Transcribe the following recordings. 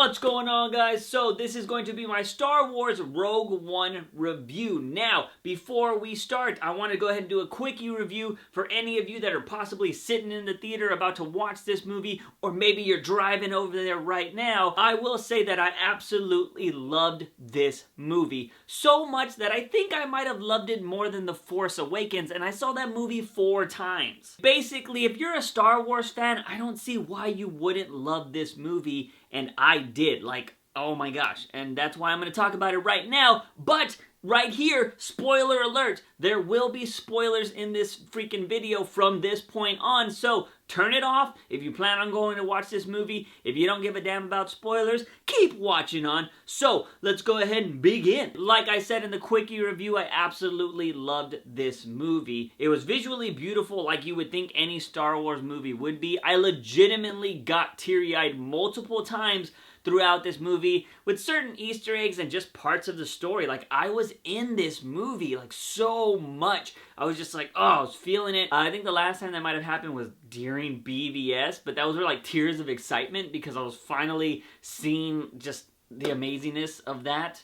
What's going on, guys? So this is going to be my Star Wars Rogue One review. Now, before we start, I want to go ahead and do a quickie review for any of you that are possibly sitting in the theater about to watch this movie, or maybe you're driving over there right now. I will say that I absolutely loved this movie. So much that I think I might have loved it more than The Force Awakens, and I saw that movie 4 times. Basically, if you're a Star Wars fan, I don't see why you wouldn't love this movie. And I did, like, oh my gosh. And that's why I'm going to talk about it right now. But right here, spoiler alert, there will be spoilers in this freaking video from this point on. So turn it off if you plan on going to watch this movie. If you don't give a damn about spoilers, keep watching on. So let's go ahead and begin. Like I said in the quickie review, I absolutely loved this movie. It was visually beautiful like you would think any Star Wars movie would be. I legitimately got teary-eyed multiple times throughout this movie with certain Easter eggs and just parts of the story. Like, I was in this movie, like, so much. I was just like, oh, I was feeling it. I think the last time that might have happened was during BVS, but that was like tears of excitement because I was finally seeing just the amazingness of that.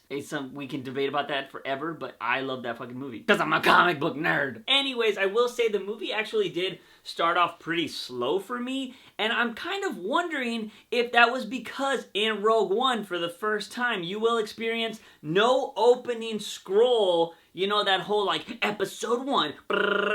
We can debate about that forever, but I love that fucking movie because I'm a comic book nerd. Anyways, I will say the movie actually did start off pretty slow for me, and I'm kind of wondering if that was because in Rogue One, for the first time, you will experience no opening scroll. You know, that whole, like, episode 1,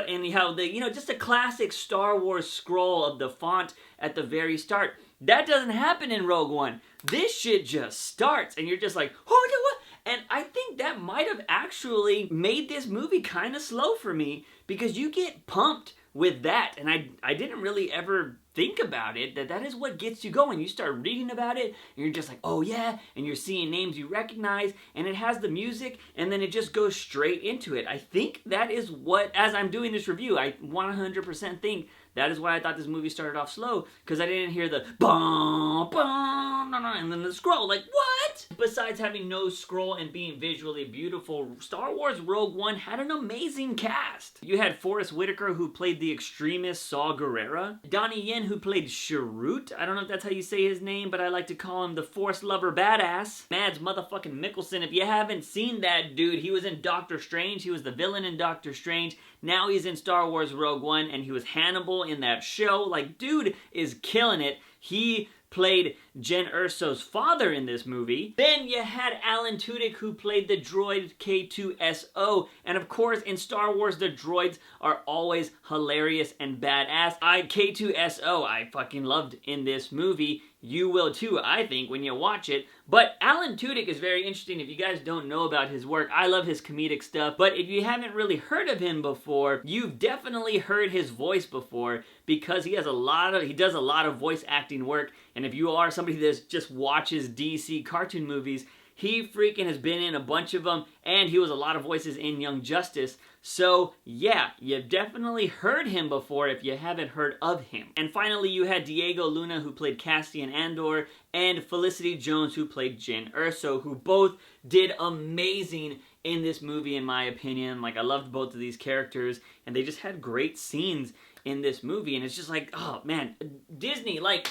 and how the, you know, just a classic Star Wars scroll of the font at the very start. That doesn't happen in Rogue One. This shit just starts, and you're just like, oh, what? And I think that might have actually made this movie kind of slow for me, because you get pumped with that, and I didn't really ever think about it, that is what gets you going. You start reading about it, and you're just like, oh yeah, and you're seeing names you recognize, and it has the music, and then it just goes straight into it. I think that is what, as I'm doing this review, I 100% think that is why I thought this movie started off slow, because I didn't hear the bum, bum, and then the scroll, like, what? Besides having no scroll and being visually beautiful, Star Wars Rogue One had an amazing cast. You had Forrest Whitaker, who played the extremist Saw Gerrera, Donnie Yen, who played Chirrut. I don't know if that's how you say his name, but I like to call him the Force Lover Badass. Mads motherfucking Mikkelsen. If you haven't seen that dude, he was in Doctor Strange. He was the villain in Doctor Strange. Now he's in Star Wars Rogue One, and he was Hannibal in that show. Like, dude is killing it. He played Jen Erso's father in this movie. Then you had Alan Tudyk, who played the droid K2SO. And of course, in Star Wars, the droids are always hilarious and badass. K2SO, I fucking loved in this movie. You will too, I think, when you watch it. But Alan Tudyk is very interesting. If you guys don't know about his work, I love his comedic stuff. But if you haven't really heard of him before, you've definitely heard his voice before, because he does a lot of voice acting work. And if you are somebody that just watches DC cartoon movies, he freaking has been in a bunch of them, and he was a lot of voices in Young Justice. So, yeah, you've definitely heard him before if you haven't heard of him. And finally, you had Diego Luna, who played Cassian Andor, and Felicity Jones, who played Jen Erso, who both did amazing in this movie, in my opinion. Like, I loved both of these characters, and they just had great scenes in this movie, and it's just like, oh, man, Disney, like,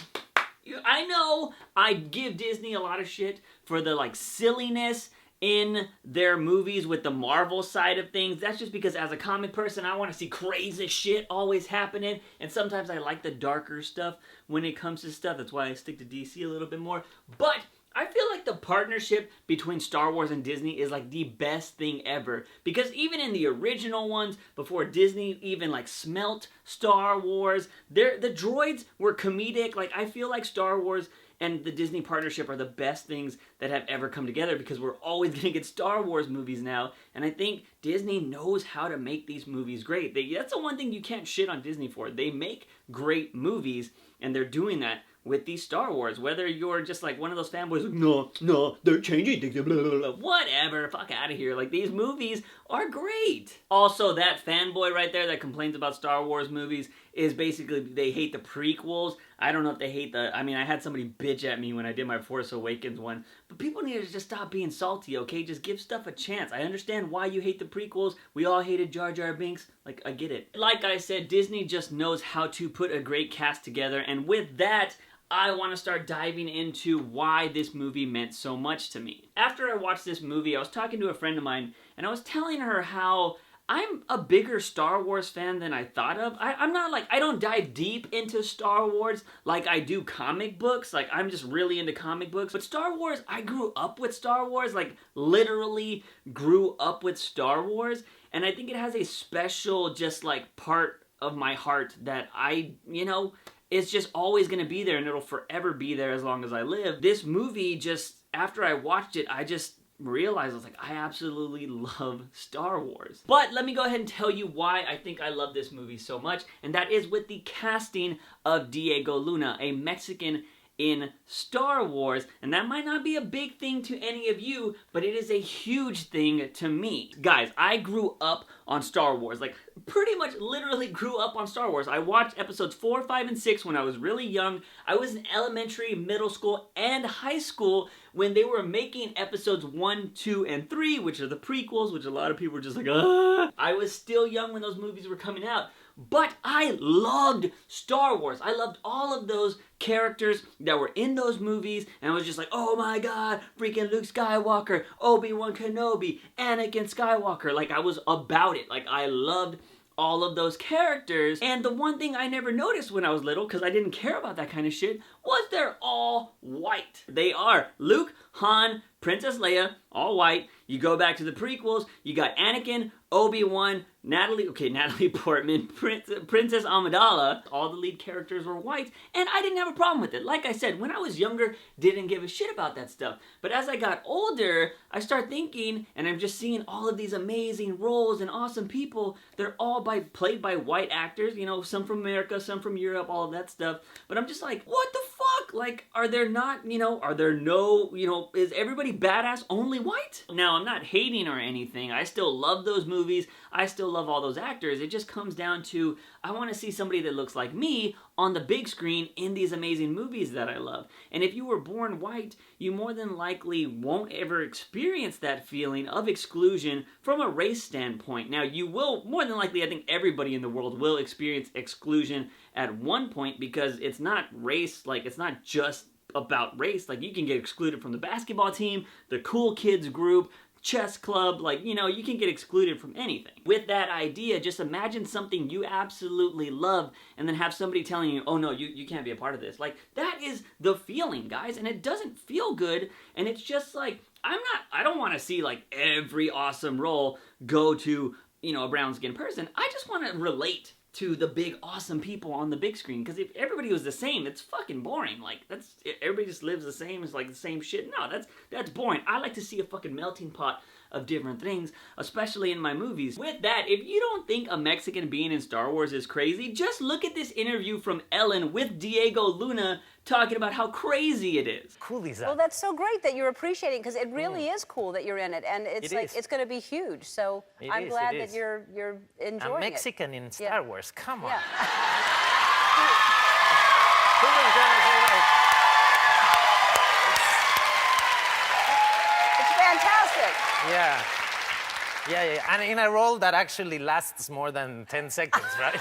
I know I give Disney a lot of shit for the, like, silliness in their movies with the Marvel side of things. That's just because as a comic person, I want to see crazy shit always happening, and sometimes I like the darker stuff when it comes to stuff. That's why I stick to DC a little bit more. But I feel like the partnership between Star Wars and Disney is like the best thing ever, because even in the original ones, before Disney even like smelt Star Wars, the droids were comedic. Like, I feel like Star Wars and the Disney partnership are the best things that have ever come together, because we're always going to get Star Wars movies now, and I think Disney knows how to make these movies great. That's the one thing you can't shit on Disney for. They make great movies, and they're doing that with these Star Wars. Whether you're just like one of those fanboys, like, no, they're changing things, blah, blah, blah. Whatever, fuck out of here. Like, these movies are great. Also, that fanboy right there that complains about Star Wars movies is basically, they hate the prequels. I don't know if they hate I mean, I had somebody bitch at me when I did my Force Awakens one, but people need to just stop being salty, okay? Just give stuff a chance. I understand why you hate the prequels. We all hated Jar Jar Binks. Like, I get it. Like I said, Disney just knows how to put a great cast together, and with that, I want to start diving into why this movie meant so much to me. After I watched this movie, I was talking to a friend of mine, and I was telling her how I'm a bigger Star Wars fan than I thought of. I'm not like, I don't dive deep into Star Wars like I do comic books. Like, I'm just really into comic books. But Star Wars, I grew up with Star Wars, like literally grew up with Star Wars. And I think it has a special just like part of my heart that it's just always gonna be there and it'll forever be there as long as I live. This movie just, after I watched it, I just realized, I was like, I absolutely love Star Wars. But let me go ahead and tell you why I think I love this movie so much, and that is with the casting of Diego Luna, a Mexican in Star Wars. And that might not be a big thing to any of you, but it is a huge thing to me. Guys, I grew up on Star Wars, like pretty much literally grew up on Star Wars. I watched episodes 4, 5, and 6 when I was really young. I was in elementary, middle school, and high school when they were making episodes 1, 2, and 3, which are the prequels, which a lot of people were just like, ah. I was still young when those movies were coming out. But I loved Star Wars. I loved all of those characters that were in those movies, and I was just like, oh my god, freaking Luke Skywalker, Obi-Wan Kenobi, Anakin Skywalker. Like, I was about it. Like, I loved all of those characters. And the one thing I never noticed when I was little, because I didn't care about that kind of shit, was they're all white. They are. Luke, Han, Princess Leia, all white. You go back to the prequels, you got Anakin, Obi-Wan, Natalie Portman, Princess Amidala. All the lead characters were white, and I didn't have a problem with it. Like I said, when I was younger, didn't give a shit about that stuff. But as I got older, I start thinking, and I'm just seeing all of these amazing roles and awesome people. They're all played by white actors, some from America, some from Europe, all of that stuff. But I'm just like, what the fuck? Like, are there not, are there no, is everybody badass only white? Now, I'm not hating or anything. I still love those movies. I still love all those actors. It just comes down to, I want to see somebody that looks like me on the big screen in these amazing movies that I love. And if you were born white, you more than likely won't ever experience that feeling of exclusion from a race standpoint. Now, you will, more than likely, I think everybody in the world will experience exclusion at one point, because it's not race, like, it's not just about race. Like, you can get excluded from the basketball team, the cool kids group, chess club, like, you can get excluded from anything. With that idea, just imagine something you absolutely love and then have somebody telling you, oh no, you can't be a part of this. Like, that is the feeling, guys, and it doesn't feel good, and it's just like, I don't want to see, like, every awesome role go to, a brown-skinned person. I just want to relate to the big awesome people on the big screen, because if everybody was the same, it's fucking boring. Like, everybody just lives the same, it's like the same shit. No, that's boring. I like to see a fucking melting pot of different things, especially in my movies. With that, if you don't think a Mexican being in Star Wars is crazy, just look at this interview from Ellen with Diego Luna talking about how crazy it is. Cool is that? Well, that's so great that you're appreciating, because it really is cool that you're in it, and it's it's going to be huge. So I'm glad that you're enjoying it. A Mexican in Star Wars, come on. Yeah. It's fantastic. Yeah. And in a role that actually lasts more than 10 seconds, right?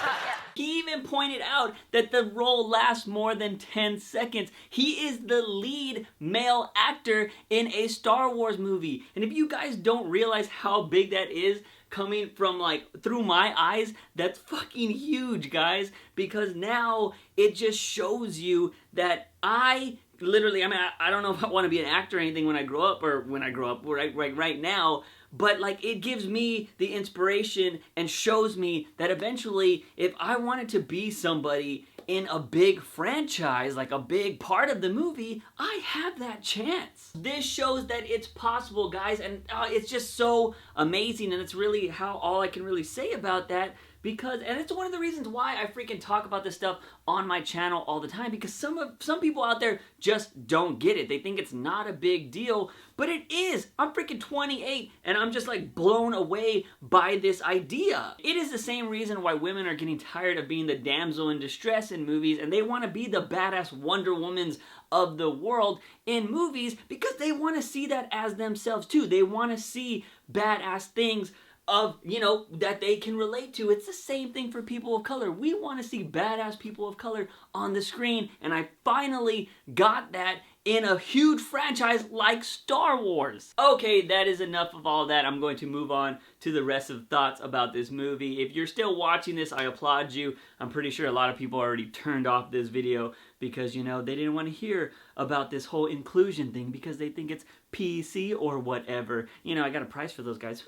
He even pointed out that the role lasts more than 10 seconds. He is the lead male actor in a Star Wars movie. And if you guys don't realize how big that is, coming from, like, through my eyes, that's fucking huge, guys. Because now it just shows you that I literally, I don't know if I want to be an actor or anything when I grow up, right now, but, like, it gives me the inspiration and shows me that eventually, if I wanted to be somebody in a big franchise, like a big part of the movie, I have that chance. This shows that it's possible, guys, and it's just so amazing, and it's really all I can really say about that. And it's one of the reasons why I freaking talk about this stuff on my channel all the time, because some people out there just don't get it. They think it's not a big deal, but it is. I'm freaking 28, and I'm just, like, blown away by this idea. It is the same reason why women are getting tired of being the damsel in distress in movies, and they want to be the badass Wonder Womans of the world in movies, because they want to see that as themselves too. They want to see badass things of, you know, that they can relate to. It's the same thing for people of color. We want to see badass people of color on the screen, and I finally got that in a huge franchise like Star Wars. Okay, that is enough of all that. I'm going to move on to the rest of thoughts about this movie. If you're still watching this, I applaud you. I'm pretty sure a lot of people already turned off this video because, you know, they didn't want to hear about this whole inclusion thing because they think it's PC or whatever. You know, I got a prize for those guys.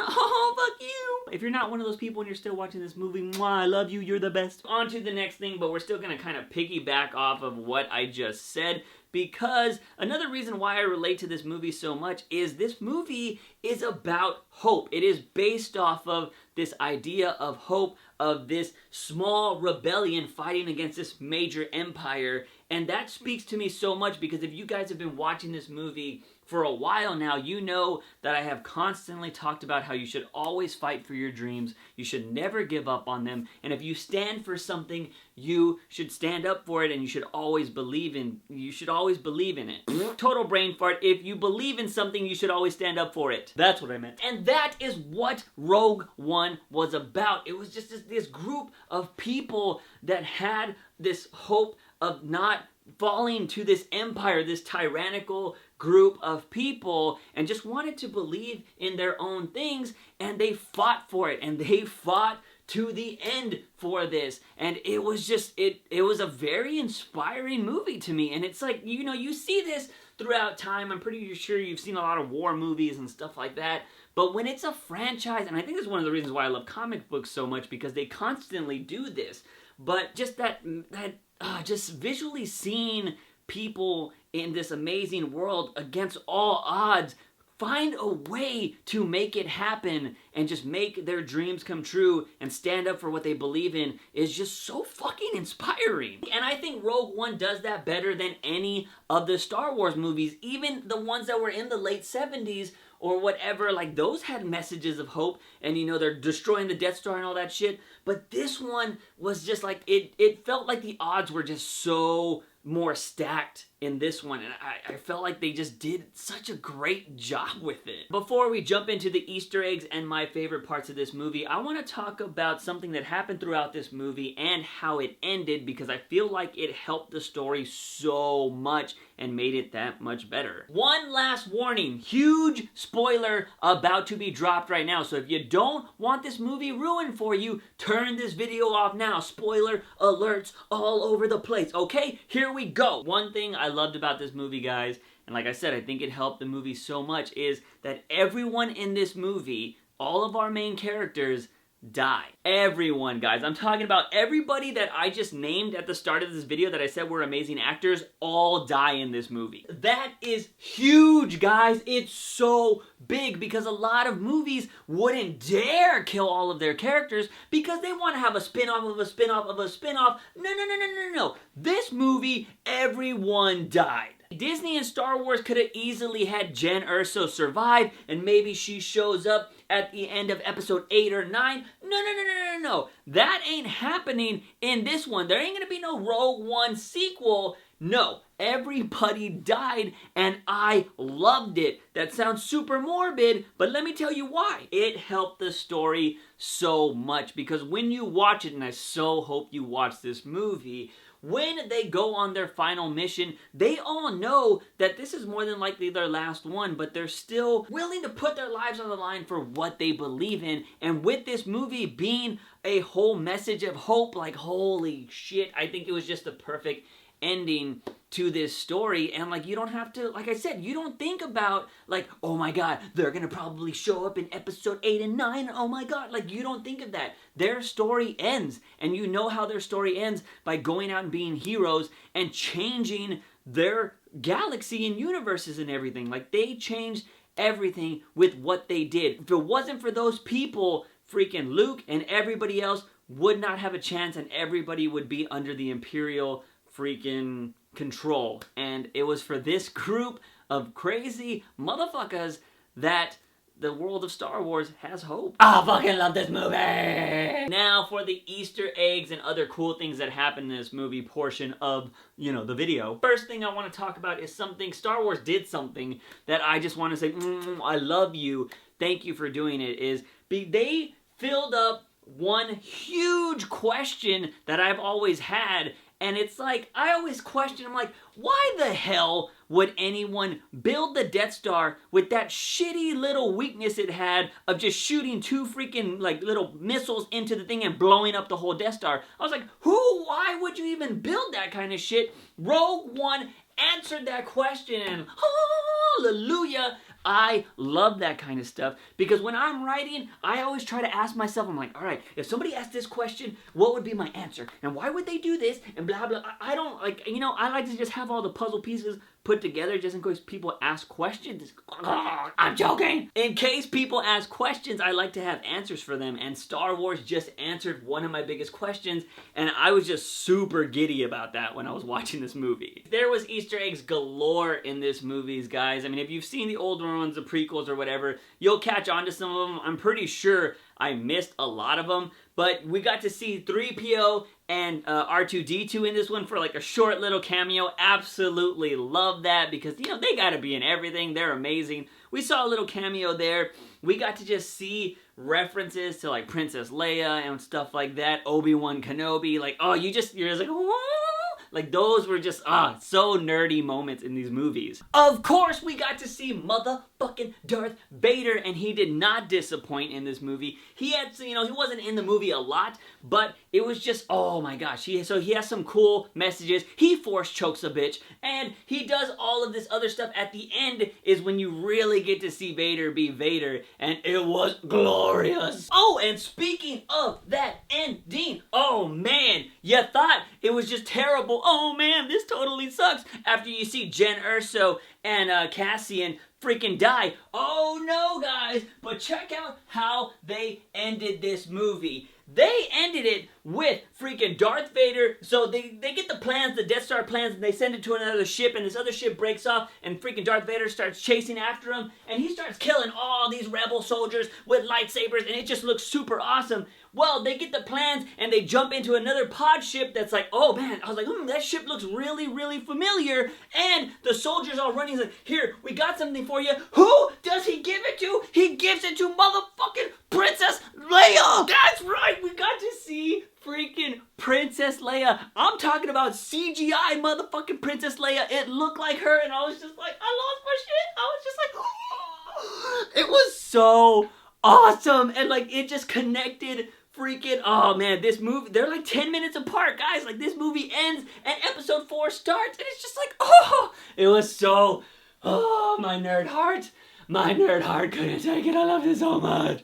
Oh, fuck you! If you're not one of those people and you're still watching this movie, mwah, I love you, you're the best. On to the next thing, but we're still gonna kind of piggyback off of what I just said, because another reason why I relate to this movie so much is this movie is about hope. It is based off of this idea of hope, of this small rebellion fighting against this major empire, and that speaks to me so much because if you guys have been watching this movie for a while now, you know that I have constantly talked about how you should always fight for your dreams, you should never give up on them, and if you stand for something, you should stand up for it, and you should always believe in it. Total brain fart. If you believe in something, you should always stand up for it. That's what I meant. And that is what Rogue One was about. It was just this group of people that had this hope of not falling to this empire, this tyrannical group of people, and just wanted to believe in their own things, and they fought for it, and they fought to the end for this, and it was just, it was a very inspiring movie to me, and it's like, you know, you see this throughout time. I'm pretty sure you've seen a lot of war movies and stuff like that, but when it's a franchise, and I think this is one of the reasons why I love comic books so much, because they constantly do this, but just just visually seeing people in this amazing world against all odds find a way to make it happen and just make their dreams come true and stand up for what they believe in is just so fucking inspiring. And I think Rogue One does that better than any of the Star Wars movies, even the ones that were in the late 70s or whatever. Like, those had messages of hope, and you know, they're destroying the Death Star and all that shit, but this one was just like, it felt like the odds were just so more stacked in this one, and I felt like they just did such a great job with it. Before we jump into the Easter eggs and my favorite parts of this movie, I want to talk about something that happened throughout this movie and how it ended, because I feel like it helped the story so much and made it that much better. One last warning, huge spoiler about to be dropped right now, so if you don't want this movie ruined for you, turn this video off now. Spoiler alerts all over the place, okay? Here we go. One thing I loved about this movie, guys, and like I said, I think it helped the movie so much, is that everyone in this movie, all of our main characters, die. Everyone, guys. I'm talking about everybody that I just named at the start of this video that I said were amazing actors, all die in this movie. That is huge, guys. It's so big, because a lot of movies wouldn't dare kill all of their characters because they want to have a spin-off of a spin-off of a spin-off. No. This movie, everyone died. Disney and Star Wars could have easily had Jen Erso survive, and maybe she shows up at the end of episode 8 or 9. No. That ain't happening in this one. There ain't gonna be no Rogue One sequel. No, everybody died, and I loved it. That sounds super morbid, but let me tell you why. It helped the story so much, because when you watch it, and I so hope you watch this movie, when they go on their final mission, they all know that this is more than likely their last one, but they're still willing to put their lives on the line for what they believe in. And with this movie being a whole message of hope, like, holy shit, I think it was just the perfect ending to this story. And like, you don't have to, like I said, you don't think about like, oh my god, they're gonna probably show up in episode 8 and 9, oh my god, like, you don't think of that. Their story ends, and you know how their story ends by going out and being heroes and changing their galaxy and universes and everything. Like, they changed everything with what they did. If it wasn't for those people, freaking Luke and everybody else would not have a chance, and everybody would be under the Imperial freaking control. And it was for this group of crazy motherfuckers that the world of Star Wars has hope. I fucking love this movie! Now for the Easter eggs and other cool things that happen in this movie portion of, you know, the video. First thing I want to talk about is something, Star Wars did something that I just want to say, I love you, thank you for doing it, is They filled up one huge question that I've always had, and it's like, I always question, I'm like, why the hell would anyone build the Death Star with that shitty little weakness it had of just shooting 2 freaking, like, little missiles into the thing and blowing up the whole Death Star? I was like, why would you even build that kind of shit? Rogue One answered that question, and hallelujah, I love that kind of stuff, because when I'm writing, I always try to ask myself, I'm like, all right, if somebody asked this question, what would be my answer? And why would they do this? And blah, blah. I don't, like, you know, I like to just have all the puzzle pieces put together just in case people ask questions. I'm joking. In case people ask questions, I like to have answers for them, and Star Wars just answered one of my biggest questions, and I was just super giddy about that when I was watching this movie. There was Easter eggs galore in this movie, guys. I mean, if you've seen the older ones, the prequels or whatever, you'll catch on to some of them. I'm pretty sure I missed a lot of them, but we got to see 3PO and R2-D2 in this one for like a short little cameo. Absolutely love that, because, you know, they gotta be in everything. They're amazing. We saw a little cameo there. We got to just see references to like Princess Leia and stuff like that. Obi-Wan Kenobi. Like, oh, you're just like, whoa! Like, those were just, so nerdy moments in these movies. Of course, we got to see motherfucking Darth Vader, and he did not disappoint in this movie. He had, you know, he wasn't in the movie a lot, but it was just, oh my gosh. So he has some cool messages. He force chokes a bitch, and he does all of this other stuff. At the end is when you really get to see Vader be Vader, and it was glorious. Oh, and speaking of that ending, oh man, you thought it was just terrible. Oh man, this totally sucks. After you see Jen Erso and Cassian freaking die. Oh no, guys, but check out how they ended this movie. They ended it with freaking Darth Vader. So they get the plans, the Death Star plans, and they send it to another ship, and this other ship breaks off, and freaking Darth Vader starts chasing after him, and he starts killing all these rebel soldiers with lightsabers, and it just looks super awesome. Well, they get the plans, and they jump into another pod ship that's like, oh man, I was like, that ship looks really, really familiar, and the soldiers all running, like, here, we got something for you. Who does he give it to? He gives it to motherfucking Princess Leia! That's right, we got to see freaking Princess Leia. I'm talking about CGI motherfucking Princess Leia. It looked like her, and I was just like, I lost my shit. I was just like, oh. It was so awesome, and like, it just connected. Freaking, oh man, this movie, they're like 10 minutes apart, guys. Like, this movie ends and episode 4 starts, and it's just like, oh, it was so, oh, my nerd heart couldn't take it. I love this so much.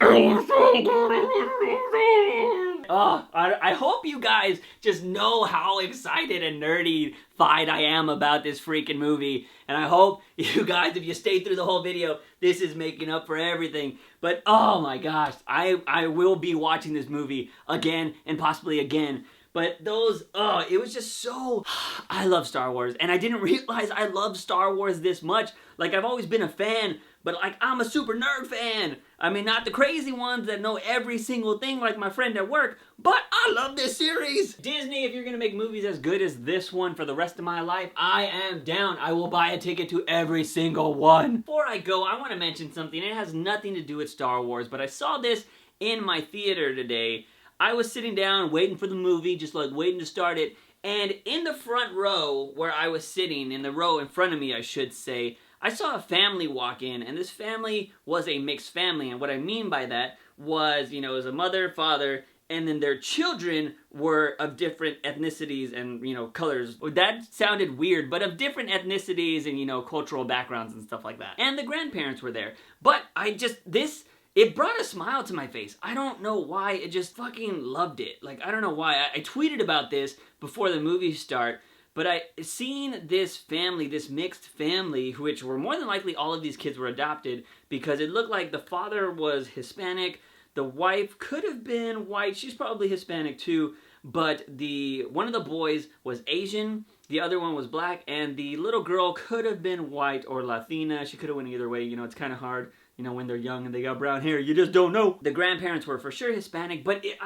Oh, I hope you guys just know how excited and nerdy-fied I am about this freaking movie. And I hope you guys, if you stayed through the whole video, this is making up for everything. But oh my gosh, I will be watching this movie again and possibly again. But those, it was just so, I love Star Wars. And I didn't realize I loved Star Wars this much. Like, I've always been a fan, but like, I'm a super nerd fan. I mean, not the crazy ones that know every single thing like my friend at work, but I love this series. Disney, if you're gonna make movies as good as this one for the rest of my life, I am down. I will buy a ticket to every single one. Before I go, I want to mention something. It has nothing to do with Star Wars, but I saw this in my theater today. I was sitting down waiting for the movie, just like waiting to start it, and in the front row where I was sitting, in the row in front of me, I should say, I saw a family walk in, and this family was a mixed family, and what I mean by that was, you know, it was a mother, father, and then their children were of different ethnicities and, you know, colors. That sounded weird, but of different ethnicities and, you know, cultural backgrounds and stuff like that. And the grandparents were there. But it brought a smile to my face. I don't know why, I just fucking loved it. Like, I don't know why. I tweeted about this before the movie start, but I seen this family, this mixed family, which were more than likely all of these kids were adopted, because it looked like the father was Hispanic, the wife could have been white, she's probably Hispanic too, but one of the boys was Asian, the other one was black, and the little girl could have been white or Latina. She could have went either way, you know, it's kind of hard. You know, when they're young and they got brown hair, you just don't know. The grandparents were for sure Hispanic, but it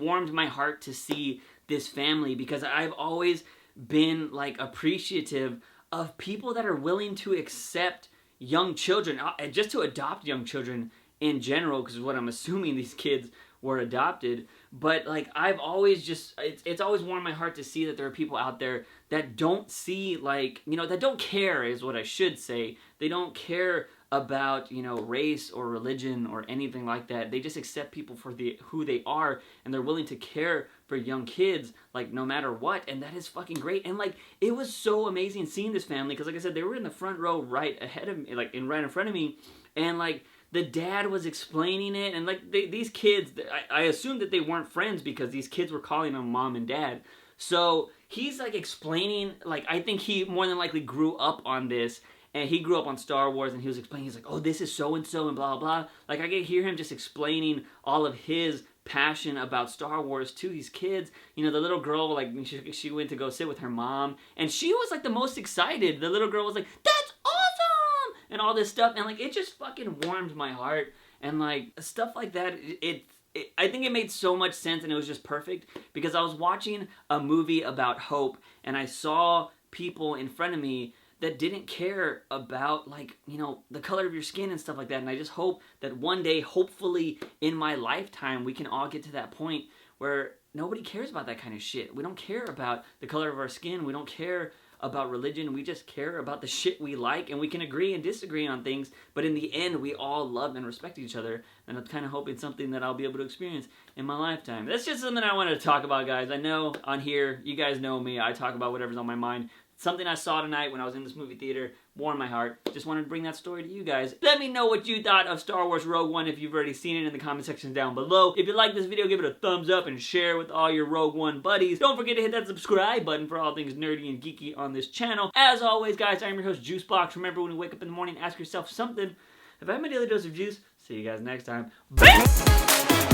warmed my heart to see this family, because I've always been like appreciative of people that are willing to accept young children, just to adopt young children in general, because what I'm assuming these kids were adopted. But like, I've always just, it's always warmed my heart to see that there are people out there that don't see, like, you know, that don't care is what I should say. They don't care about, you know, race or religion or anything like that. They just accept people for who they are, and they're willing to care for young kids, like, no matter what, and that is fucking great. And like, it was so amazing seeing this family, because like I said, they were in the front row right ahead of me, like right in front of me, and like, the dad was explaining it, and like, these kids, I assumed that they weren't friends because these kids were calling them mom and dad. So he's like explaining, like, I think he more than likely grew up on this, and he grew up on Star Wars, and he was explaining, he's like, oh, this is so-and-so, and blah, blah. Like, I could hear him just explaining all of his passion about Star Wars to these kids. You know, the little girl, like, she went to go sit with her mom, and she was like the most excited. The little girl was like, that's awesome! And all this stuff, and like, it just fucking warmed my heart. And like, stuff like that, I think it made so much sense, and it was just perfect, because I was watching a movie about hope, and I saw people in front of me that didn't care about, like, you know, the color of your skin and stuff like that. And I just hope that one day, hopefully in my lifetime, we can all get to that point where nobody cares about that kind of shit. We don't care about the color of our skin. We don't care about religion. We just care about the shit we like, and we can agree and disagree on things, but in the end, we all love and respect each other, and I'm kind of hoping something that I'll be able to experience in my lifetime. That's just something I wanted to talk about, guys. I know on here, you guys know me, I talk about whatever's on my mind. Something I saw tonight when I was in this movie theater warmed my heart. Just wanted to bring that story to you guys. Let me know what you thought of Star Wars Rogue One if you've already seen it in the comment section down below. If you like this video, give it a thumbs up and share with all your Rogue One buddies. Don't forget to hit that subscribe button for all things nerdy and geeky on this channel. As always, guys, I'm your host, JUICEbox. Remember, when you wake up in the morning, ask yourself something. If I have my daily dose of juice, see you guys next time. Bam!